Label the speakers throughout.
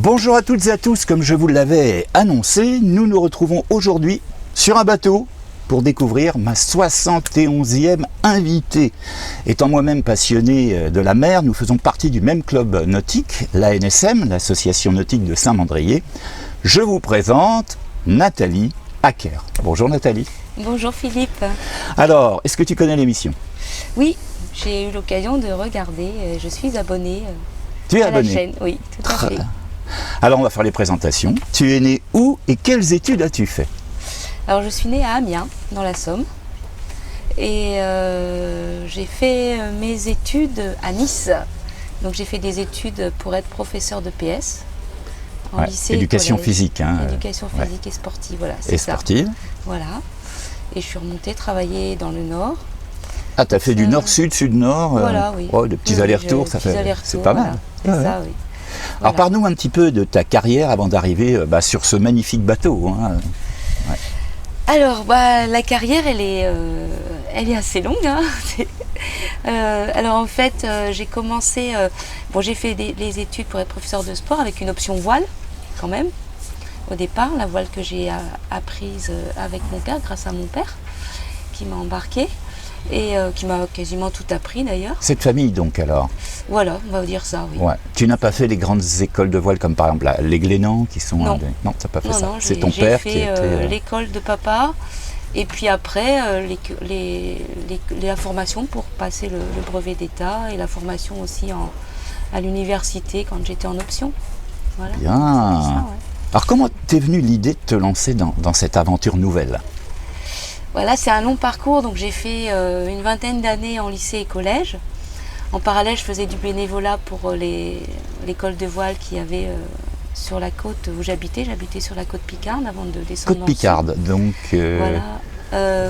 Speaker 1: Bonjour à toutes et à tous, comme je vous l'avais annoncé, nous nous retrouvons aujourd'hui sur un bateau pour découvrir ma 71e invitée. Étant moi-même passionné de la mer, nous faisons partie du même club nautique, l'ANSM, l'Association nautique de Saint-Mandrier. Je vous présente Nathalie Acker. Bonjour Nathalie.
Speaker 2: Bonjour Philippe.
Speaker 1: Alors, est-ce que tu connais l'émission ?
Speaker 2: Oui, j'ai eu l'occasion de regarder, je suis abonnée
Speaker 1: Tu es
Speaker 2: à
Speaker 1: abonnée ?
Speaker 2: la chaîne. Oui, tout à fait.
Speaker 1: Alors on va faire les présentations. Tu es né où et quelles études as-tu fait ?
Speaker 2: Alors je suis née à Amiens, dans la Somme. Et j'ai fait mes études à Nice. Donc j'ai fait des études pour être professeur de PS. En lycée
Speaker 1: éducation
Speaker 2: et collège.
Speaker 1: physique.
Speaker 2: Éducation physique et sportive, voilà.
Speaker 1: Et sportive.
Speaker 2: Voilà. Et je suis remontée travailler dans le Nord.
Speaker 1: Ah, tu as fait du Nord-Sud, Sud-Nord.
Speaker 2: Voilà, oui.
Speaker 1: Oh, de petits allers-retours, ça fait. C'est pas mal.
Speaker 2: Voilà. C'est ça, oui.
Speaker 1: Alors parle-nous un petit peu de ta carrière avant d'arriver sur ce magnifique bateau. Ouais.
Speaker 2: Alors la carrière elle est assez longue. Alors en fait j'ai commencé, j'ai fait les études pour être professeur de sport avec une option voile quand même au départ, la voile que j'ai apprise avec mon père grâce à mon père qui m'a embarquée. Et qui m'a quasiment tout appris d'ailleurs.
Speaker 1: Cette famille donc alors ?
Speaker 2: Voilà, on va dire ça, oui.
Speaker 1: Ouais. Tu n'as pas fait les grandes écoles de voile comme par exemple les Glénans qui sont...
Speaker 2: Non,
Speaker 1: tu n'as pas fait ça.
Speaker 2: Non,
Speaker 1: c'est ton père qui
Speaker 2: était...
Speaker 1: J'ai fait
Speaker 2: l'école de papa et puis après la formation pour passer le brevet d'État et la formation aussi à l'université quand j'étais en option. Voilà.
Speaker 1: Bien.
Speaker 2: Ça, ouais.
Speaker 1: Alors comment t'es venue l'idée de te lancer dans cette aventure nouvelle ?
Speaker 2: Voilà, c'est un long parcours, donc j'ai fait une vingtaine d'années en lycée et collège. En parallèle, je faisais du bénévolat pour l'école de voile qu'il y avait sur la côte où j'habitais. J'habitais sur la côte Picarde avant de descendre
Speaker 1: Côte Picarde, donc
Speaker 2: voilà.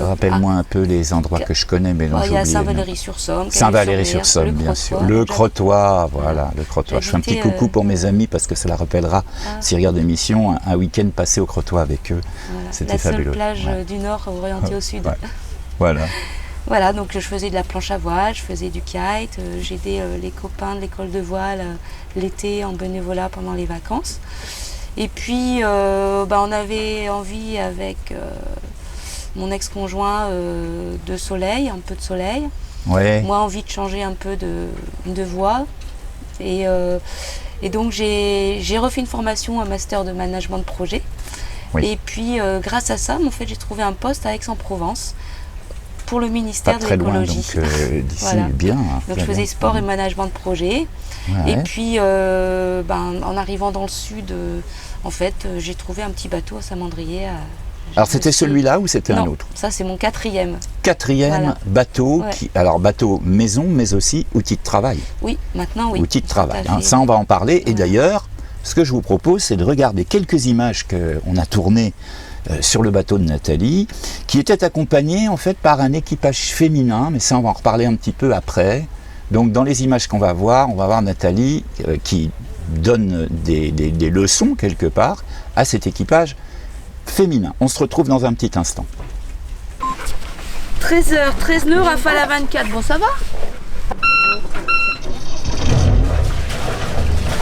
Speaker 1: rappelle-moi un peu les endroits que je connais, mais non, j'ai
Speaker 2: il y a
Speaker 1: oublié.
Speaker 2: Saint-Valery-sur-Somme.
Speaker 1: Saint-Valery-sur-Somme, bien sûr. Le Crottois, voilà, le Crottois. Je fais un petit coucou pour mes amis parce que ça la rappellera, s'ils regardent l'émission, un week-end passé au Crottois avec eux.
Speaker 2: Voilà.
Speaker 1: C'était fabuleux.
Speaker 2: La seule plage du Nord orientée au Sud.
Speaker 1: Ouais. Voilà.
Speaker 2: Voilà, donc je faisais de la planche à voile, je faisais du kite, j'aidais les copains de l'école de voile l'été en bénévolat pendant les vacances. Et puis, on avait envie avec mon ex-conjoint de soleil, un peu de soleil.
Speaker 1: Ouais.
Speaker 2: Moi, envie de changer un peu de voie. Et donc, j'ai refait une formation, un master de management de projet.
Speaker 1: Oui.
Speaker 2: Et puis, grâce à ça, en fait, j'ai trouvé un poste à Aix-en-Provence pour le ministère de l'écologie.
Speaker 1: Pas très loin, donc d'ici,
Speaker 2: voilà.
Speaker 1: bien.
Speaker 2: Donc, je faisais sport et management de projet.
Speaker 1: Ouais.
Speaker 2: Et puis, en arrivant dans le sud, en fait, j'ai trouvé un petit bateau à Saint-Mandrier.
Speaker 1: Alors c'était celui-là ou c'était un autre ?
Speaker 2: Ça c'est mon quatrième.
Speaker 1: Quatrième bateau, alors bateau maison, mais aussi outil de travail.
Speaker 2: Oui, maintenant oui.
Speaker 1: Outil de travail, ça on va en parler. Et d'ailleurs, ce que je vous propose, c'est de regarder quelques images qu'on a tournées sur le bateau de Nathalie, qui était accompagné en fait par un équipage féminin, mais ça on va en reparler un petit peu après. Donc dans les images qu'on va voir, on va voir Nathalie qui donne des leçons quelque part à cet équipage féminin. On se retrouve dans un petit instant.
Speaker 2: 13h, 13 nœuds, rafale à 24. Bon, ça va ?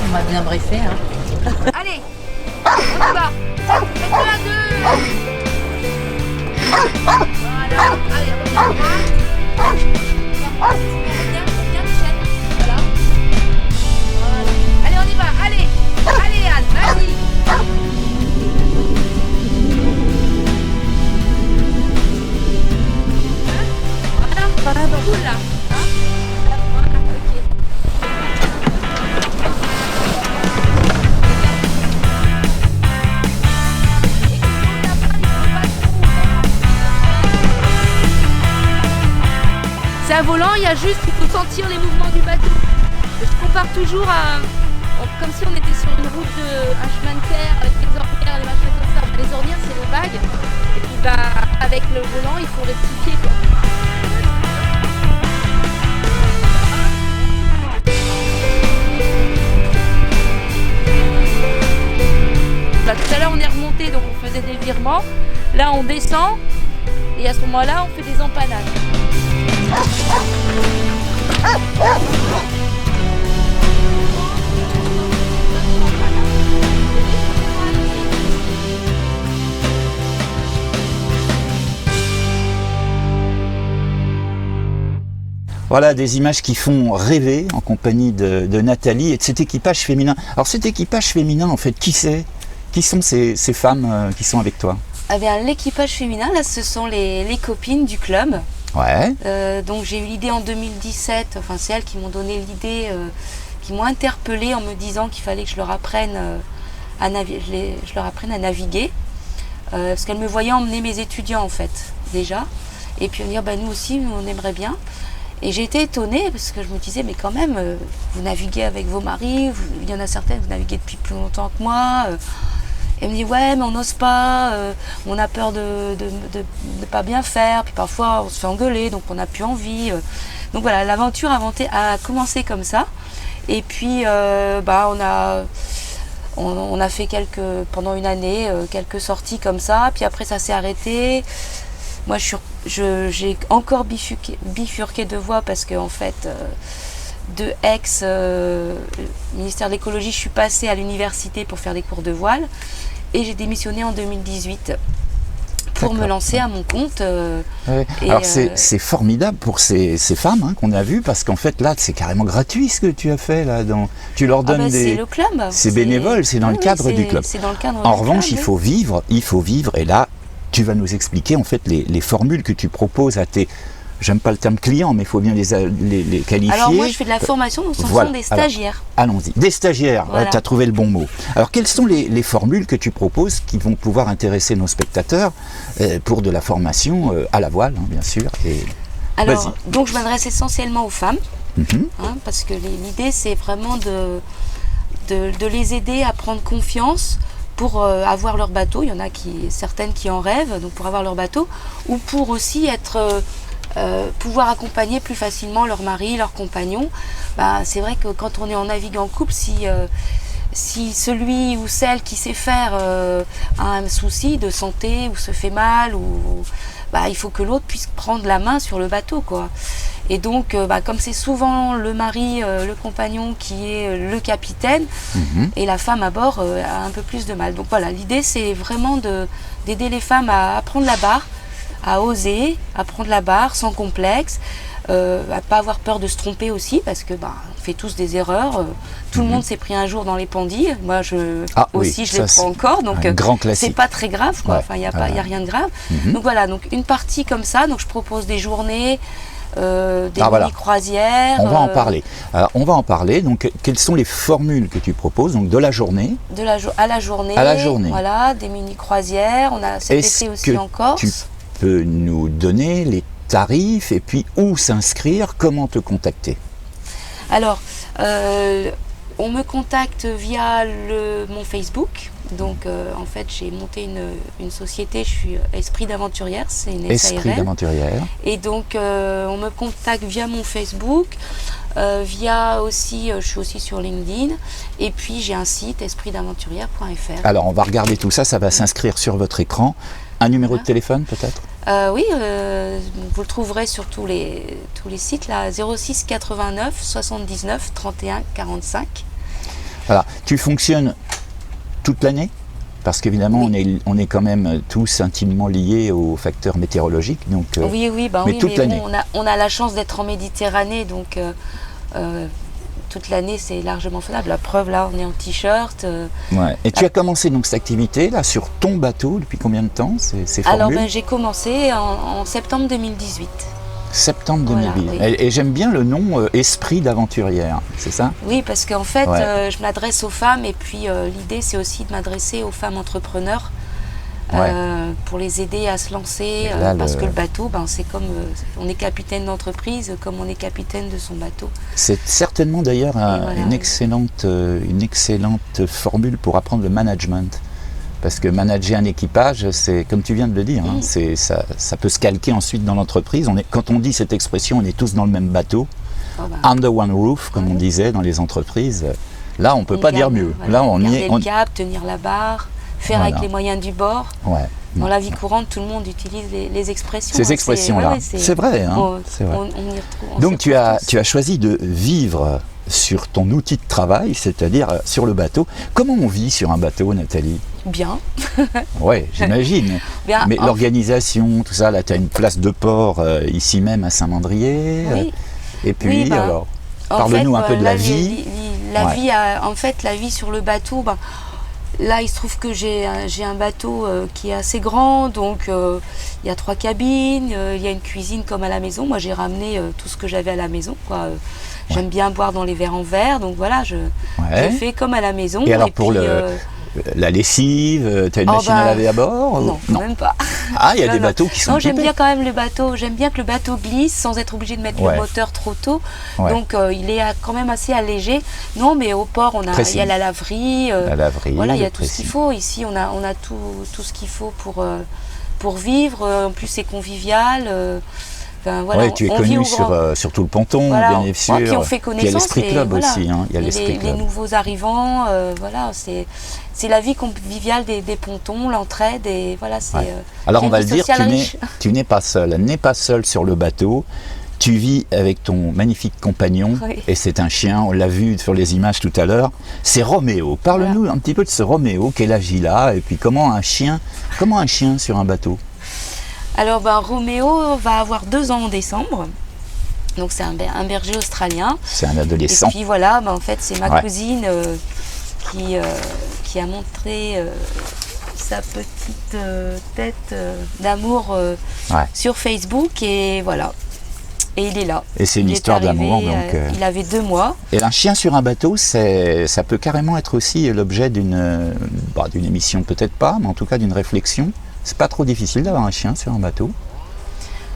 Speaker 2: On m'a bien briefé. Allez, on y va. Faites-le à deux. Voilà. Allez, reviens à droite. Reviens, Michel. Voilà. Allez, on y va. Allez, Anne, vas-y. Voilà, cool là. Voilà, ok. C'est un volant, il y a juste qu'il faut sentir les mouvements du bateau. Je compare toujours comme si on était sur une route, un chemin de terre avec des ornières, des machins comme ça. Les ornières, c'est les vagues. Et puis avec le volant, il faut rectifier quoi. Tout à l'heure on est remonté, donc on faisait des virements. Là on descend et à ce moment-là on fait des empannades.
Speaker 1: Voilà, des images qui font rêver en compagnie de Nathalie et de cet équipage féminin. Alors cet équipage féminin, en fait, qui c'est? Qui sont ces femmes qui sont avec toi?
Speaker 2: Eh bien, l'équipage féminin, là, ce sont les copines du club.
Speaker 1: Ouais.
Speaker 2: Donc j'ai eu l'idée en 2017, enfin c'est elles qui m'ont donné l'idée, qui m'ont interpellée en me disant qu'il fallait que je leur apprenne à naviguer. Parce qu'elles me voyaient emmener mes étudiants en fait, déjà. Et puis me dire, nous aussi, on aimerait bien. Et j'ai été étonnée parce que je me disais, mais quand même, vous naviguez avec vos maris, il y en a certaines, vous naviguez depuis plus longtemps que moi. Elle me dit, ouais, mais on n'ose pas, on a peur de ne pas bien faire, puis parfois on se fait engueuler, donc on n'a plus envie. Donc voilà, l'aventure a commencé comme ça. Et puis, on a fait pendant une année, quelques sorties comme ça, puis après ça s'est arrêté. Moi, j'ai encore bifurqué de voie parce qu'en fait, de ministère de l'écologie, je suis passée à l'université pour faire des cours de voile et j'ai démissionné en 2018 pour me lancer à mon compte.
Speaker 1: Ouais. Alors c'est formidable pour ces femmes qu'on a vues parce qu'en fait là c'est carrément gratuit ce que tu as fait là. Tu leur donnes
Speaker 2: c'est le club.
Speaker 1: C'est bénévole, c'est dans le cadre du club.
Speaker 2: C'est dans le cadre
Speaker 1: en
Speaker 2: du
Speaker 1: revanche,
Speaker 2: club,
Speaker 1: il faut vivre et là tu vas nous expliquer en fait les formules que tu proposes à tes, j'aime pas le terme client, mais il faut bien les qualifier.
Speaker 2: Alors moi je fais de la formation, donc ce sont des stagiaires.
Speaker 1: Alors, allons-y, des stagiaires,
Speaker 2: voilà.
Speaker 1: Tu as trouvé le bon mot. Alors quelles sont les formules que tu proposes qui vont pouvoir intéresser nos spectateurs pour de la formation à la voile, bien sûr.
Speaker 2: Alors, donc je m'adresse essentiellement aux femmes, parce que l'idée c'est vraiment de les aider à prendre confiance pour avoir leur bateau. Il y en a certaines qui en rêvent, donc pour avoir leur bateau, ou pour aussi pouvoir accompagner plus facilement leur mari, leur compagnon. C'est vrai que quand on est en navigue en couple, si celui ou celle qui sait faire a un souci de santé ou se fait mal, il faut que l'autre puisse prendre la main sur le bateau, quoi. Et donc, comme c'est souvent le mari, le compagnon qui est le capitaine, et la femme à bord a un peu plus de mal. Donc voilà, l'idée c'est vraiment d'aider les femmes à prendre la barre, à oser, à prendre la barre sans complexe, à pas avoir peur de se tromper aussi, parce que on fait tous des erreurs. Tout le monde s'est pris un jour dans les pandilles. Moi, je les prends encore. Donc, c'est pas très grave, quoi. Enfin, il y a rien de grave. Donc voilà, donc une partie comme ça. Donc je propose des journées. Des mini-croisières.
Speaker 1: On va en parler. Donc, quelles sont les formules que tu proposes? Donc, de la journée.
Speaker 2: À la journée. Voilà, des mini-croisières. On a cet été aussi en Corse.
Speaker 1: Tu peux nous donner les tarifs et puis où s'inscrire, comment te contacter?
Speaker 2: Alors, on me contacte via mon Facebook. Donc en fait j'ai monté une société, je suis Esprit d'Aventurière, c'est une SARL.
Speaker 1: Esprit d'Aventurière.
Speaker 2: Et donc on me contacte via mon Facebook, je suis aussi sur LinkedIn, et puis j'ai un site espritdaventurière.fr.
Speaker 1: Alors on va regarder tout ça, ça va s'inscrire sur votre écran. Un numéro de téléphone peut-être?
Speaker 2: Oui, vous le trouverez sur tous les sites, là, 06 89 79 31 45.
Speaker 1: Voilà, tu fonctionnes toute l'année? Parce qu'évidemment, on est quand même tous intimement liés aux facteurs météorologiques. Donc, mais toute l'année.
Speaker 2: On a la chance d'être en Méditerranée, donc toute l'année c'est largement faisable. La preuve, là, on est en t-shirt.
Speaker 1: Et tu as commencé donc cette activité là sur ton bateau depuis combien de temps?
Speaker 2: Alors j'ai commencé en septembre 2018.
Speaker 1: Septembre 2010. Voilà, oui. Et j'aime bien le nom Esprit d'Aventurière, c'est ça?
Speaker 2: Oui, parce qu'en fait, je m'adresse aux femmes et puis l'idée, c'est aussi de m'adresser aux femmes entrepreneurs pour les aider à se lancer. Parce que le bateau, c'est comme on est capitaine d'entreprise, comme on est capitaine de son bateau. C'est certainement d'ailleurs
Speaker 1: une excellente formule pour apprendre le management. Parce que manager un équipage, c'est comme tu viens de le dire, ça peut se calquer ensuite dans l'entreprise. Quand on dit cette expression, on est tous dans le même bateau, under one roof, comme on disait dans les entreprises. Là, on ne peut pas dire mieux. Là,
Speaker 2: garder le cap, tenir la barre, faire avec les moyens du bord. Dans la vie courante, tout le monde utilise les expressions.
Speaker 1: Ces expressions-là, c'est vrai. C'est vrai. Donc, tu as choisi de vivre sur ton outil de travail, c'est-à-dire sur le bateau. Comment on vit sur un bateau, Nathalie?
Speaker 2: Bien.
Speaker 1: Oui, j'imagine. Mais l'organisation, tout ça, là, tu as une place de port ici même à Saint-Mandrier.
Speaker 2: Oui.
Speaker 1: Et puis,
Speaker 2: Oui, ben,
Speaker 1: alors,
Speaker 2: En
Speaker 1: parle-nous un
Speaker 2: fait,
Speaker 1: peu de
Speaker 2: là,
Speaker 1: la vie.
Speaker 2: la
Speaker 1: Ouais.
Speaker 2: vie, en fait, la vie sur le bateau, là, il se trouve que j'ai un bateau qui est assez grand, donc il y a 3 cabines, il y a une cuisine comme à la maison. Moi, j'ai ramené tout ce que j'avais à la maison, quoi. J'aime bien boire dans les verres en verre, donc voilà, je
Speaker 1: Ouais.
Speaker 2: fais comme à la maison.
Speaker 1: Et alors,
Speaker 2: puis,
Speaker 1: pour la lessive, tu as une
Speaker 2: Oh,
Speaker 1: machine à laver à bord ou-
Speaker 2: non, même pas.
Speaker 1: Ah, il y a
Speaker 2: Non,
Speaker 1: des
Speaker 2: non.
Speaker 1: bateaux qui sont
Speaker 2: Non, j'aime
Speaker 1: équipés.
Speaker 2: bien quand même le bateau. J'aime bien que le bateau glisse sans être obligé de mettre
Speaker 1: Ouais.
Speaker 2: le moteur trop tôt.
Speaker 1: Ouais.
Speaker 2: Donc il est quand même assez allégé. Non, mais au port, il y a
Speaker 1: Précis.
Speaker 2: la laverie.
Speaker 1: La laverie,
Speaker 2: Voilà, il y a
Speaker 1: le
Speaker 2: tout ce qu'il
Speaker 1: pressing.
Speaker 2: faut. Ici, on a tout ce qu'il faut pour vivre. En plus, c'est convivial. Enfin, voilà,
Speaker 1: Ouais, tu es
Speaker 2: on vit
Speaker 1: connu
Speaker 2: au
Speaker 1: sur,
Speaker 2: grand-
Speaker 1: sur tout le ponton,
Speaker 2: Voilà,
Speaker 1: bien sûr.
Speaker 2: puis on fait
Speaker 1: Puis il y a
Speaker 2: connaissance.
Speaker 1: l'Esprit
Speaker 2: et
Speaker 1: Club
Speaker 2: voilà.
Speaker 1: aussi. Hein. Il y a
Speaker 2: Et
Speaker 1: l'Esprit
Speaker 2: les
Speaker 1: Club.
Speaker 2: nouveaux arrivants, voilà, c'est la vie conviviale des pontons, l'entraide et voilà, c'est.
Speaker 1: Ouais. Alors
Speaker 2: c'est
Speaker 1: on va
Speaker 2: une
Speaker 1: le
Speaker 2: vie
Speaker 1: dire,
Speaker 2: sociale riche.
Speaker 1: tu n'es pas seul. Elle n'est pas seule sur le bateau. Tu vis avec ton magnifique compagnon,
Speaker 2: Oui.
Speaker 1: et c'est un chien, on l'a vu sur les images tout à l'heure. C'est Roméo. Parle-nous un petit peu de ce Roméo, quel âge il a, et puis comment un chien sur un bateau.
Speaker 2: Alors, Roméo va avoir 2 ans en décembre. Donc, c'est un berger australien.
Speaker 1: C'est un
Speaker 2: Et
Speaker 1: adolescent.
Speaker 2: puis voilà, en fait, c'est ma
Speaker 1: Ouais.
Speaker 2: cousine qui a montré sa petite tête d'amour
Speaker 1: Ouais.
Speaker 2: sur Facebook. Et voilà. Et il est là.
Speaker 1: Et c'est une
Speaker 2: Il est
Speaker 1: histoire
Speaker 2: arrivé,
Speaker 1: d'amour. Donc,
Speaker 2: il avait 2 mois.
Speaker 1: Et un chien sur un bateau, ça peut carrément être aussi l'objet d'une émission, peut-être pas, mais en tout cas d'une réflexion. C'est pas trop difficile d'avoir un chien sur un bateau.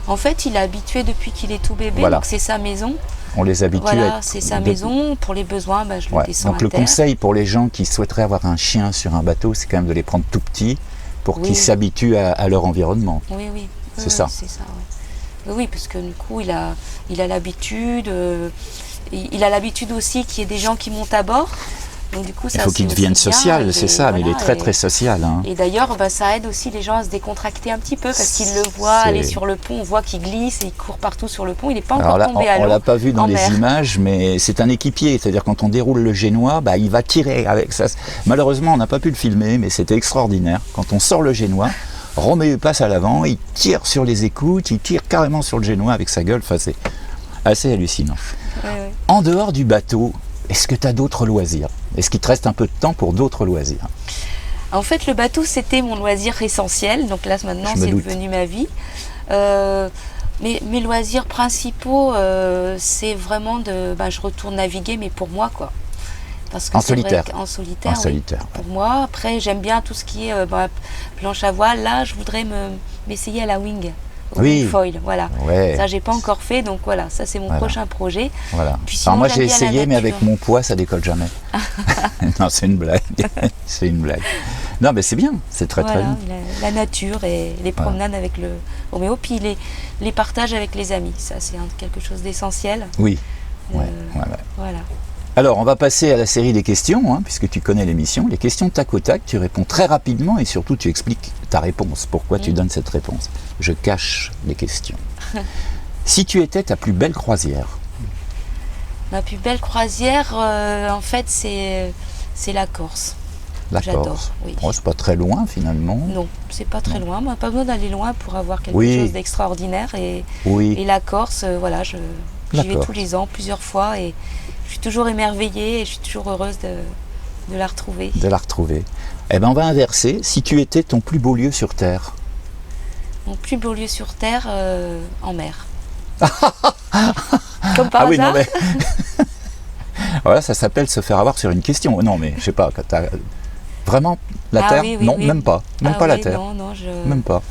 Speaker 2: En fait, il est habitué depuis qu'il est tout bébé.
Speaker 1: Voilà.
Speaker 2: Donc, c'est sa maison.
Speaker 1: On les habitue à
Speaker 2: Voilà,
Speaker 1: être
Speaker 2: c'est sa
Speaker 1: de-
Speaker 2: maison. Pour les besoins, je le
Speaker 1: Ouais.
Speaker 2: descends
Speaker 1: Donc
Speaker 2: à
Speaker 1: le
Speaker 2: terre.
Speaker 1: conseil pour les gens qui souhaiteraient avoir un chien sur un bateau, c'est quand même de les prendre tout petits pour
Speaker 2: Oui.
Speaker 1: qu'ils s'habituent à leur environnement.
Speaker 2: Oui, oui.
Speaker 1: C'est
Speaker 2: Oui,
Speaker 1: ça.
Speaker 2: C'est ça, ouais. Oui, parce que du coup, il a l'habitude. Il a l'habitude aussi qu'il y ait des gens qui montent à bord. Donc du coup,
Speaker 1: Il faut qu'il devienne social, c'est ça, mais il est très très social. Hein.
Speaker 2: Et d'ailleurs, ça aide aussi les gens à se décontracter un petit peu parce qu'ils le voient
Speaker 1: C'est-
Speaker 2: aller sur le pont, on voit qu'il glisse et il court partout sur le pont. Il n'est pas
Speaker 1: Alors
Speaker 2: encore
Speaker 1: là,
Speaker 2: tombé à
Speaker 1: on
Speaker 2: l'eau.
Speaker 1: l'a pas vu dans
Speaker 2: en
Speaker 1: les
Speaker 2: mer.
Speaker 1: images, mais c'est un équipier, c'est-à-dire quand on déroule le génois, il va tirer avec ça. Malheureusement, on n'a pas pu le filmer, mais c'était extraordinaire. Quand on sort le génois, Roméo passe à l'avant, il tire sur les écoutes, il tire carrément sur le génois avec sa gueule. Enfin, c'est assez hallucinant.
Speaker 2: Ouais, ouais.
Speaker 1: En dehors du bateau, est-ce que tu as d'autres loisirs? Est-ce qu'il te reste un peu de temps pour d'autres loisirs?
Speaker 2: En fait, le bateau, c'était mon loisir essentiel. Donc là, maintenant,
Speaker 1: Je me
Speaker 2: c'est
Speaker 1: doute.
Speaker 2: devenu ma vie. Mes loisirs principaux, c'est vraiment je retourne naviguer, mais pour moi, quoi. Parce que
Speaker 1: En
Speaker 2: c'est vrai
Speaker 1: solitaire.
Speaker 2: qu'en solitaire,
Speaker 1: En
Speaker 2: oui,
Speaker 1: solitaire, ouais.
Speaker 2: pour moi. Après, j'aime bien tout ce qui est planche à voile. Là, je voudrais m'essayer à la wing. Au
Speaker 1: Oui.
Speaker 2: wing foil, voilà.
Speaker 1: Ouais,
Speaker 2: Ça, j'ai pas encore fait, donc voilà, ça c'est mon
Speaker 1: Voilà.
Speaker 2: prochain projet.
Speaker 1: voilà.
Speaker 2: Puis sinon,
Speaker 1: Alors moi
Speaker 2: j'aime
Speaker 1: j'ai
Speaker 2: bien la
Speaker 1: essayé, mais
Speaker 2: nature.
Speaker 1: avec mon poids, ça décolle jamais. Non, c'est une blague. C'est une blague. Non, mais c'est bien, c'est très très
Speaker 2: Voilà,
Speaker 1: bien.
Speaker 2: la nature et les promenades avec le Roméo, puis les partages avec les amis, ça c'est quelque chose d'essentiel.
Speaker 1: Oui.
Speaker 2: Euh,
Speaker 1: Ouais, ouais.
Speaker 2: Voilà.
Speaker 1: Alors, on va passer à la série des questions, hein, puisque tu connais l'émission. Les questions tac au tac, tu réponds très rapidement et surtout tu expliques ta réponse, pourquoi tu donnes cette réponse. Je cache les questions. Si tu étais ta plus belle croisière,
Speaker 2: Ma plus belle croisière, en fait, c'est la Corse.
Speaker 1: la
Speaker 2: J'adore,
Speaker 1: Corse.
Speaker 2: oui.
Speaker 1: Oh, c'est pas très loin finalement.
Speaker 2: Non, c'est pas très loin. Moi, pas besoin d'aller loin pour avoir quelque
Speaker 1: Oui.
Speaker 2: chose d'extraordinaire. Et
Speaker 1: Oui,
Speaker 2: la Corse, voilà, j'y
Speaker 1: La
Speaker 2: vais
Speaker 1: Corse.
Speaker 2: tous les ans, plusieurs fois, et je suis toujours émerveillée et je suis toujours heureuse de la retrouver.
Speaker 1: de la retrouver. Eh bien, on va inverser. Si tu étais ton plus beau lieu sur Terre,
Speaker 2: Mon plus beau lieu sur Terre, en mer. Comme par
Speaker 1: ah oui,
Speaker 2: hasard.
Speaker 1: non mais. Voilà, ça s'appelle se faire avoir sur une question. Non, mais je sais pas, quand t'as. Vraiment, la
Speaker 2: Ah
Speaker 1: Terre?
Speaker 2: oui, oui,
Speaker 1: non,
Speaker 2: oui.
Speaker 1: même pas. Même
Speaker 2: Ah
Speaker 1: pas la
Speaker 2: oui,
Speaker 1: Terre.
Speaker 2: Non, non,
Speaker 1: Même pas.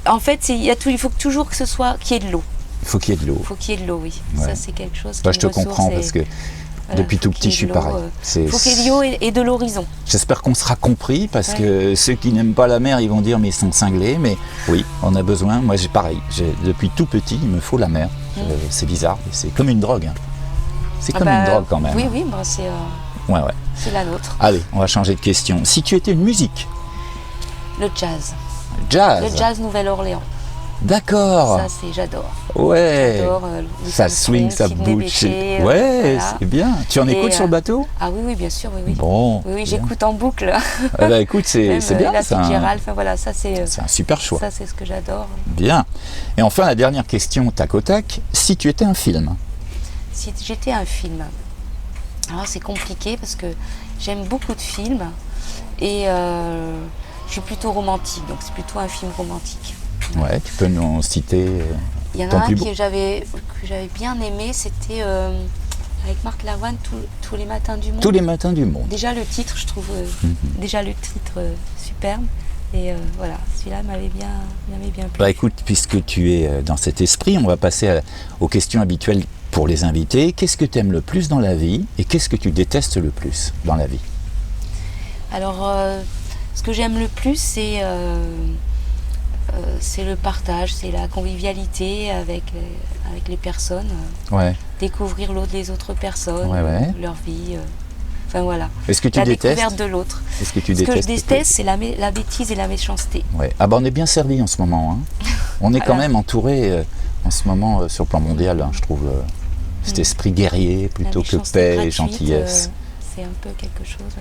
Speaker 2: En fait, il faut toujours que ce soit qu'il y ait de l'eau.
Speaker 1: Il faut qu'il y ait de l'eau.
Speaker 2: Il faut qu'il y ait de l'eau, oui.
Speaker 1: Ouais.
Speaker 2: Ça, c'est quelque chose qui
Speaker 1: Bah, je te
Speaker 2: me ressource
Speaker 1: comprends
Speaker 2: et-
Speaker 1: parce que
Speaker 2: voilà,
Speaker 1: depuis
Speaker 2: faut
Speaker 1: tout
Speaker 2: qu'il
Speaker 1: petit,
Speaker 2: y ait
Speaker 1: je suis
Speaker 2: de l'eau,
Speaker 1: pareil. C'est-
Speaker 2: Il faut qu'il y ait de l'eau et de l'horizon.
Speaker 1: J'espère qu'on sera compris parce
Speaker 2: Ouais.
Speaker 1: que ceux qui n'aiment pas la mer, ils vont dire mais ils sont cinglés. Mais oui, on a besoin. Moi, j'ai pareil. Depuis tout petit, il me faut la mer. C'est bizarre, mais c'est comme une drogue. Hein. C'est comme une drogue quand même.
Speaker 2: Oui, oui, c'est
Speaker 1: Ouais, ouais.
Speaker 2: la nôtre.
Speaker 1: Allez, on va changer de question. Si tu étais une musique,
Speaker 2: Le jazz.
Speaker 1: jazz.
Speaker 2: Le jazz Nouvelle-Orléans.
Speaker 1: D'accord.
Speaker 2: Ça, j'adore.
Speaker 1: Ouais.
Speaker 2: J'adore.
Speaker 1: Ça swing, ça
Speaker 2: Sidney
Speaker 1: bouge.
Speaker 2: Bechet,
Speaker 1: Ouais,
Speaker 2: voilà.
Speaker 1: c'est bien. Tu en
Speaker 2: Et,
Speaker 1: écoutes sur le bateau?
Speaker 2: Ah oui, oui, bien sûr, oui, oui.
Speaker 1: Bon.
Speaker 2: Oui, oui,
Speaker 1: bien.
Speaker 2: j'écoute en boucle.
Speaker 1: Eh ben, écoute, c'est bien.
Speaker 2: La
Speaker 1: C'est un,
Speaker 2: Gérald, enfin voilà, ça c'est
Speaker 1: c'est un super choix.
Speaker 2: ça c'est ce que j'adore.
Speaker 1: Bien. Et enfin, la dernière question, tac au tac. Si tu étais un film?
Speaker 2: Si j'étais un film, alors c'est compliqué parce que j'aime beaucoup de films et je suis plutôt romantique, donc c'est plutôt un film romantique.
Speaker 1: Ouais, tu peux nous en citer
Speaker 2: Il y en a
Speaker 1: ton
Speaker 2: un
Speaker 1: plus beau.
Speaker 2: que j'avais bien aimé, c'était avec Marc Lavoine, tous les matins du monde.
Speaker 1: Tous les matins du monde.
Speaker 2: Déjà le titre, je trouve déjà le titre superbe. Et voilà, celui-là m'avait bien plu.
Speaker 1: Bah écoute, puisque tu es dans cet esprit, on va passer aux questions habituelles pour les invités. Qu'est-ce que tu aimes le plus dans la vie et qu'est-ce que tu détestes le plus dans la vie?
Speaker 2: Alors, ce que j'aime le plus, c'est le partage, c'est la convivialité avec les personnes,
Speaker 1: Ouais.
Speaker 2: découvrir les autres personnes,
Speaker 1: Ouais, ouais.
Speaker 2: leur vie. Enfin voilà,
Speaker 1: Est-ce que tu
Speaker 2: la
Speaker 1: détestes?
Speaker 2: découverte de l'autre.
Speaker 1: Est-ce que tu
Speaker 2: Ce que je
Speaker 1: détestes?
Speaker 2: déteste, c'est la bêtise et la méchanceté.
Speaker 1: Ouais. Ah bah on est bien servi en ce moment. Hein. On est quand
Speaker 2: Voilà.
Speaker 1: même entouré en ce moment sur le plan mondial, hein, je trouve, cet esprit guerrier plutôt
Speaker 2: La
Speaker 1: que
Speaker 2: méchanceté
Speaker 1: paix et
Speaker 2: gratuite,
Speaker 1: gentillesse.
Speaker 2: c'est un peu quelque chose.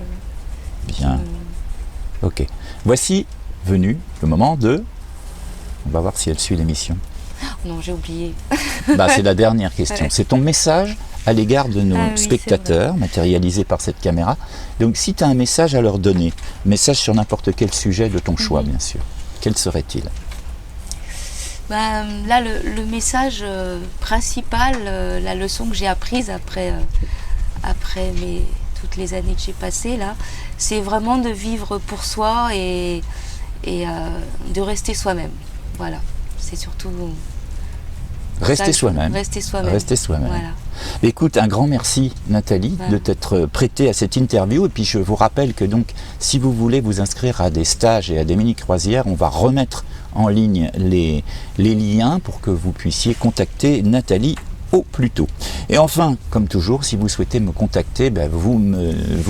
Speaker 1: Bien. Ok. Voici venu le moment de... On va voir si elle suit l'émission.
Speaker 2: Non, j'ai oublié.
Speaker 1: Bah, c'est la dernière question.
Speaker 2: Ouais.
Speaker 1: C'est ton message à l'égard de nos
Speaker 2: Ah oui,
Speaker 1: spectateurs, matérialisé par cette caméra. Donc, si tu as un message à leur donner, message sur n'importe quel sujet de ton choix, bien sûr, quel serait-il?
Speaker 2: Bah, là, le message principal, la leçon que j'ai apprise après toutes les années que j'ai passées, là, c'est vraiment de vivre pour soi et de rester soi-même. Voilà, c'est surtout...
Speaker 1: Rester soi-même.
Speaker 2: Rester soi-même.
Speaker 1: Rester soi-même.
Speaker 2: Voilà.
Speaker 1: Écoute, un grand merci Nathalie
Speaker 2: Voilà.
Speaker 1: de t'être prêtée à cette interview. Et puis je vous rappelle que donc, si vous voulez vous inscrire à des stages et à des mini-croisières, on va remettre en ligne les liens pour que vous puissiez contacter Nathalie au plus tôt. Et enfin, comme toujours, si vous souhaitez me contacter, vous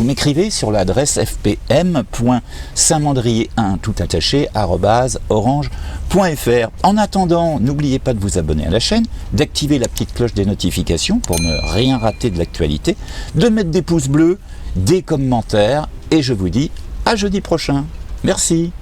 Speaker 1: m'écrivez sur l'adresse fpm.saintmandrier1 tout attaché @orange.fr. En attendant, n'oubliez pas de vous abonner à la chaîne, d'activer la petite cloche des notifications pour ne rien rater de l'actualité, de mettre des pouces bleus, des commentaires, et je vous dis à jeudi prochain. Merci.